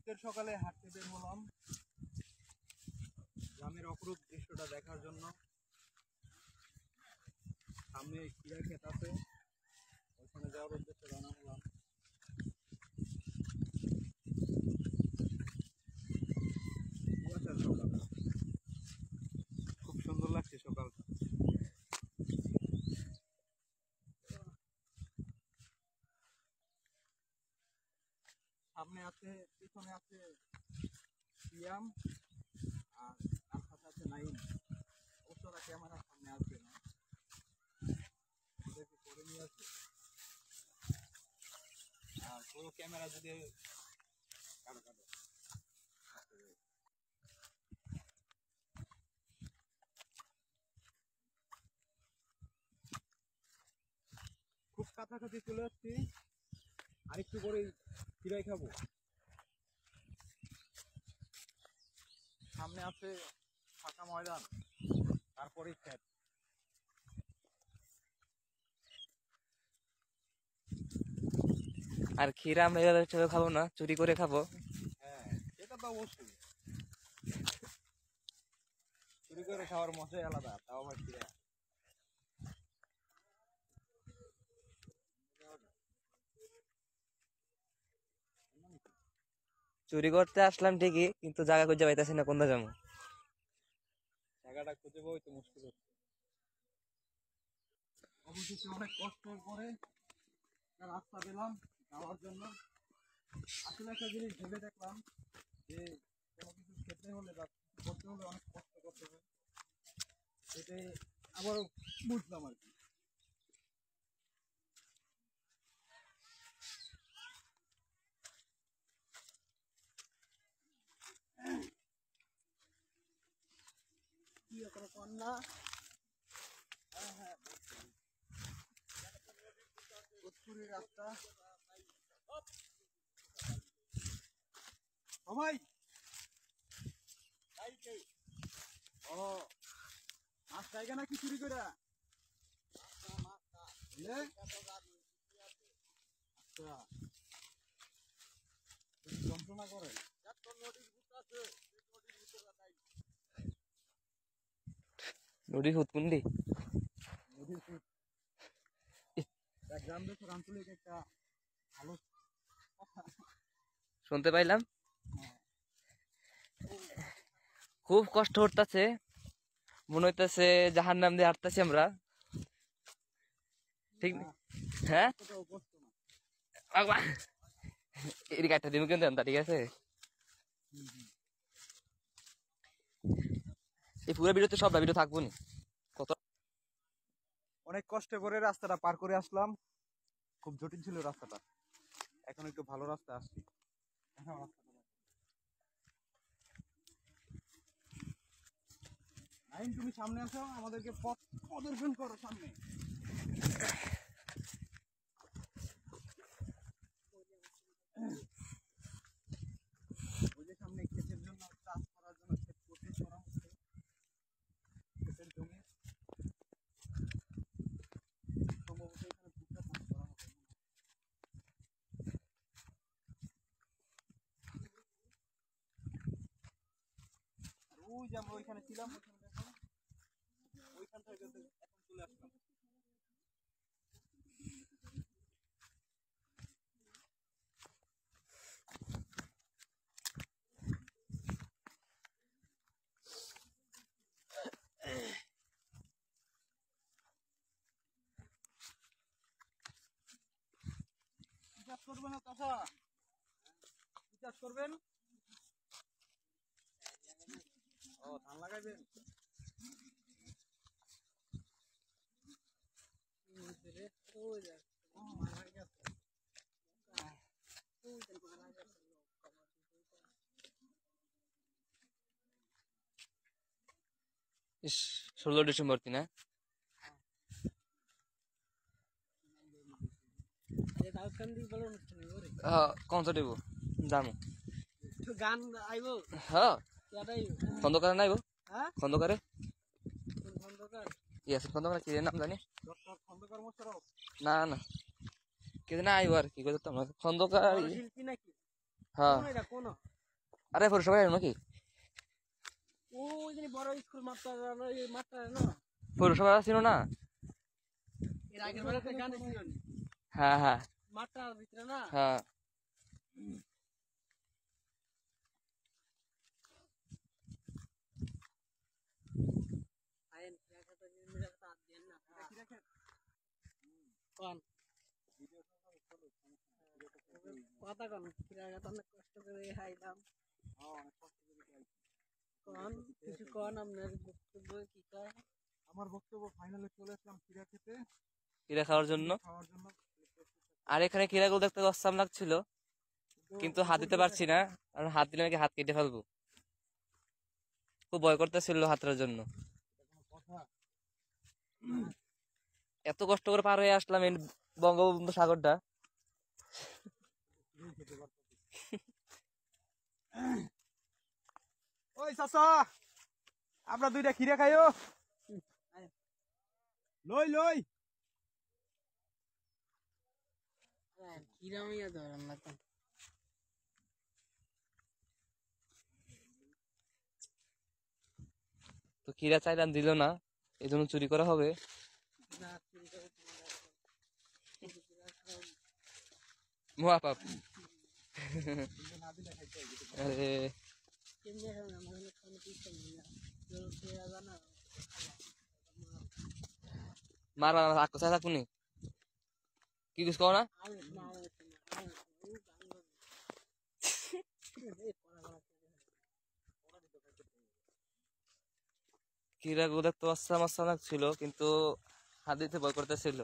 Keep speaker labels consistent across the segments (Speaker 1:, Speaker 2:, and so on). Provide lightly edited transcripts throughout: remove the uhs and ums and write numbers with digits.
Speaker 1: শীতের সকালে হাঁটতে বের হলাম গ্রামের অপরূপ দৃশ্যটা দেখার জন্য। সামনে ক্ষীরা ক্ষেত আছে, ওখানে যাওয়ার উদ্দেশ্যে রওনা হলাম। কুয়াশার সকাল, খুব সুন্দর লাগছে সকালটা। সামনে আছে, পিছনে আছে সিয়াম, আর তার সাথে আছে নাইম। অবশ্য ক্যামেরার সামনে আসবে না, ওদেরকে করে নিয়ে আসবে। আর পুরো ক্যামেরা যদি কাটো কাটো, খুব কাছাকাছি চলে যাচ্ছি। আরেকটু করে ফিরাই খাবো। সামনে আছে ফাঁকা ময়দান, তারপরেই ক্ষেত।
Speaker 2: আর ক্ষীরা আমরা এভাবে খাবো না, চুরি করে খাবো।
Speaker 1: হ্যাঁ, সেটা তো অবশ্যই, চুরি করে খাওয়ার মজাই আলাদা, তাও আবার ক্ষীরা।
Speaker 2: চুরি করতে আসলাম ঠিকই, কিন্তু জায়গা খুঁজে পাইতেছি না কোনটা যাবো।
Speaker 1: জায়গাটা খুঁজে পাওয়াই তো মুশকিল হচ্ছে। অবশেষে অনেক কষ্টের পরে একটা রাস্তা পেলাম যাওয়ার জন্য। আসলে একটা জিনিস ভেবে দেখলাম যে কোনো কিছু খেতে হলে বা করতে হলে অনেক কষ্ট করতে হবে, এটাই আবারও বুঝলাম আর কি। কন্যা, হ্যাঁ হ্যাঁ, উত্তরের রাস্তা। ও ভাই, ও মাছ খাইগা নাকি চুরি করে? আচ্ছা, যন্ত্রণা করে।
Speaker 2: নদীর হুত কুন্ডি
Speaker 1: নদীর সুর, গ্রাম দেশের আঞ্চলিক একটা ভালো কথা।
Speaker 2: শুনতে পাইলাম।
Speaker 1: হ্যাঁ,
Speaker 2: খুব কষ্ট হইতাছে, মনে হইতেছে জাহান্নাম দিয়ে হাঁটতেছি আমরা, ঠিক না? হ্যাঁ,
Speaker 1: এতটাও কষ্ট না।
Speaker 2: এর কাটটা দিন কিন্তু আনতা, ঠিক আছে। এই পুরো ভিডিওতে সব ভিডিও থাকবো নি। কত
Speaker 1: অনেক কষ্টে করে রাস্তাটা পার করে আসলাম, খুব জটিল ছিল রাস্তাটা। এখন একটু ভালো রাস্তা আসছি। দেখাও রাস্তাটা। নাইম, তুমি সামনে আসো, আমাদেরকে পথ প্রদর্শন করো সামনে। ওই যে সামনে ক্ষেতের জন্য চাষ করার জন্য ক্ষেত প্রস্তুত করা হচ্ছে, ক্ষেতের জমি সম্ভবত এখানে ভুট্টা চাষ করা হবে। আর ওই যে আমরা ওইখানে ছিলাম, ওইখানে দেখো, ওইখান থেকে এখন চলে আসলাম। কি চাষ করবেন চাষা? কি চাষ করবেন? ও, ধান লাগাইবেন।
Speaker 2: ইস, 16 ডিসেম্বর কি না? কনসার্ট দিব যাবো।
Speaker 1: গান আইব,
Speaker 2: হ্যাঁ, খন্দকারে নাইব, খন্দকারে ইয়াসিন খন্দকার, কি নাম জানি
Speaker 1: ডক্টর খন্দকার মোশাররফ।
Speaker 2: না না, কি না আইব আর কি করতে আমরা খন্দকার।
Speaker 1: শিল্পী নাকি?
Speaker 2: হ্যাঁ,
Speaker 1: কোন এটা কোন?
Speaker 2: আরে পৌরসভায় আনো নাকি?
Speaker 3: ওই যে বড় স্কুল মাত্রা মাত্রা না
Speaker 2: পৌরসভা ছিল না?
Speaker 3: এর আগের বারে তো গানে ছিল না
Speaker 2: হ্যাঁ হ্যাঁ
Speaker 3: মাত্রার ভিতরে না
Speaker 2: হ্যাঁ।
Speaker 3: আইন দেখা তো মিলে তো আর দেন না কোন কথা কোন কিরাগা তো অনেক কষ্ট করে খাইলাম কোন কিছু কোন আপনার বক্তব্য কি কয়
Speaker 1: আমার বক্তব্য ফাইনালে চলে আসলাম খিরা খেতে,
Speaker 2: কিরা খাওয়ার জন্য।
Speaker 1: খাওয়ার জন্য।
Speaker 2: আর এখানে কিরাগুলো দেখতে অসাম লাগছিল, কিন্তু হাত দিতে পারছি না, আর হাত দিলে নাকি হাত কেটে ফেলবো। খুব ভয় করতেছিল হাতের জন্য।
Speaker 1: কথা
Speaker 2: এত কষ্ট করে পার হয়ে আসলাম এই বঙ্গবন্ধু সাগরটা।
Speaker 1: খেতে পারতাম। ওই চাচা, আমরা দুইটা খিরা খাইও। লই লই
Speaker 3: কিরামিয়া ধরেন না তো
Speaker 2: তো কিরা চাইলাম দিল না, এই জন্য চুরি করা হবে।
Speaker 3: না চুরি করে
Speaker 2: মহাপাপ।
Speaker 1: না দিলে খাইতে হবে।
Speaker 2: আরে
Speaker 3: কেমনে খাবেন আমার কোনো কিছু না জোর খেয়ে জানা
Speaker 2: মারা রাখো চাই থাকুনি, কি কিছু কও না।
Speaker 3: আমি না আমি
Speaker 2: কিরা গুলো দেখতে অসাম অসাম লাগছিল, কিন্তু হাত দিতে ভয় করতেছিল।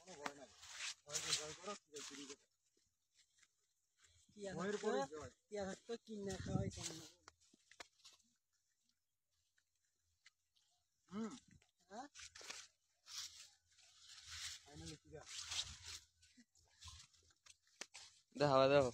Speaker 1: কোনো ভয় নাই, ভয় করো চুরি করো।
Speaker 3: টিয়া
Speaker 1: ভয়ের পরে জয়।
Speaker 3: থাকতো কিনা খাওয়াই কেমন হ্যাঁ
Speaker 1: ফাইনালি খিরা।
Speaker 2: দেখো দেখো,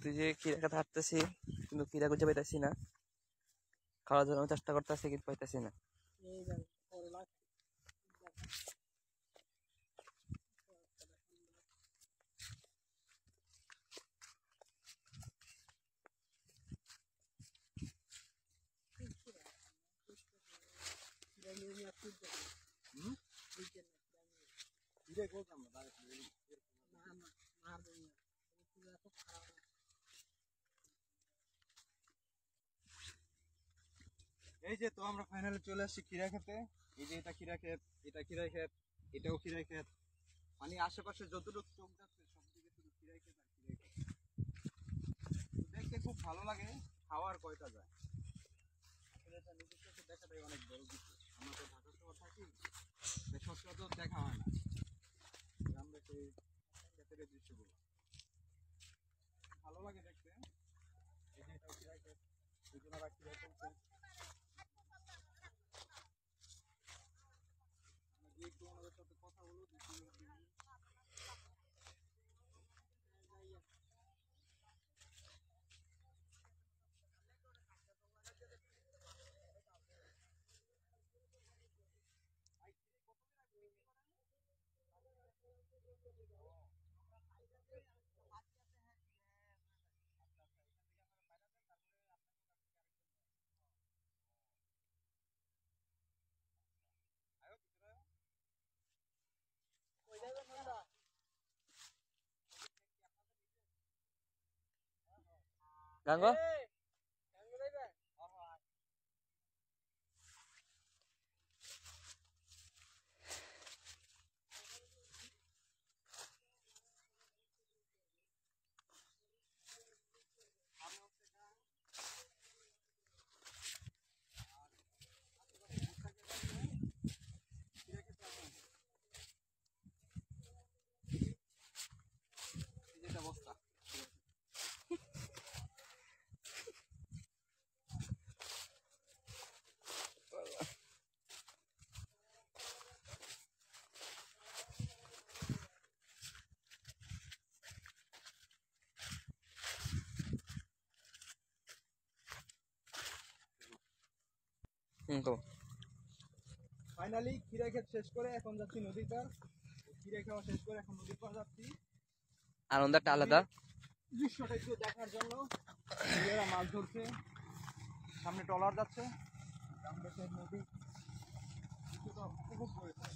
Speaker 2: তুই যে কিরা খাতে হাঁটতেছি, কিন্তু কিরা খুঁজে পাইতেছি না। খাওয়ার জন্য চেষ্টা করতেছি, কিন্তু পাইতেছি না।
Speaker 3: এই দেখ পরে লাগ
Speaker 1: খিরে করতাম না ডাইরেক্ট।
Speaker 3: না না মারবেন না খুব খারাপ
Speaker 1: এই যে তো আমরা ফাইনালে চলে আসছি খিরা খেতে। এই যে এটা খিরা ক্ষেত, এটা খিরা ক্ষেত, এটাও খিরা ক্ষেত। মানে আশেপাশে যতটুকু চোখ যাচ্ছে সব দিকে শুধু খিরাই ক্ষেত আর খিরাই ক্ষেত। দেখতে খুব ভালো লাগে, খাওয়ার কয়টা যায়। আসলে এটা নিজের চোখে দেখাটাই অনেক বড় কিছু। আমরা তো ঢাকা শহর থাকি, তাই সচরাচর দেখা হয় না। আমরা সেই ক্ষেতের এই দৃশ্যগুলো ভালো লাগে দেখতে। এই যে এটাও খিরাই ক্ষেত, দুজনেরা খিরাই চলছে। আমরা একটু ওনাদের সাথে কথা বলবো, দেখি
Speaker 2: গাঙ্গ
Speaker 1: যেটা অবস্থা।
Speaker 2: তো
Speaker 1: ফাইনালি খিরা ক্ষেত শেষ করে এখন যাচ্ছি নদীর পার। খিরা খাওয়া শেষ করে এখন নদীর পার যাচ্ছি।
Speaker 2: আনন্দ একটা আলাদা।
Speaker 1: দৃশ্যটা একটু দেখার জন্য ছেলেরা মাছ ধরছে, সামনে ট্রলার যাচ্ছে, ডান পাশে নদী, কিছুটা উপভোগ করেছে।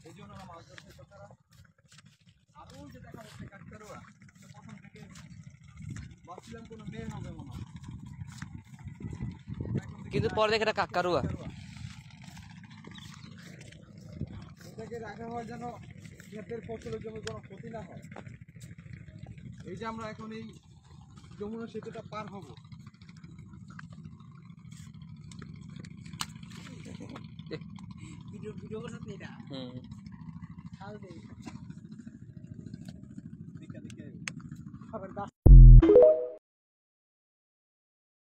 Speaker 1: এই জন্য ওরা মাছ ধরছে। তারা আরও যে দেখা যাচ্ছে কাকতারুয়া, তো প্রথম থেকে ভাবছিলাম কোনো মেয়ে হবে মনে হয়। এখন দেখি
Speaker 2: কিন্তু পরে দেখে এটা কাকতারুয়া।
Speaker 1: এটাকে রাখা হয় যেন ক্ষেতের ফসলের জন্য কোনো ক্ষতি না হয়। এই যে আমরা এখন এই যমুনা সেতুটা পার হব,
Speaker 3: ভিডিও ভিডিও করতে এটা
Speaker 2: হুম।
Speaker 3: খাল দেই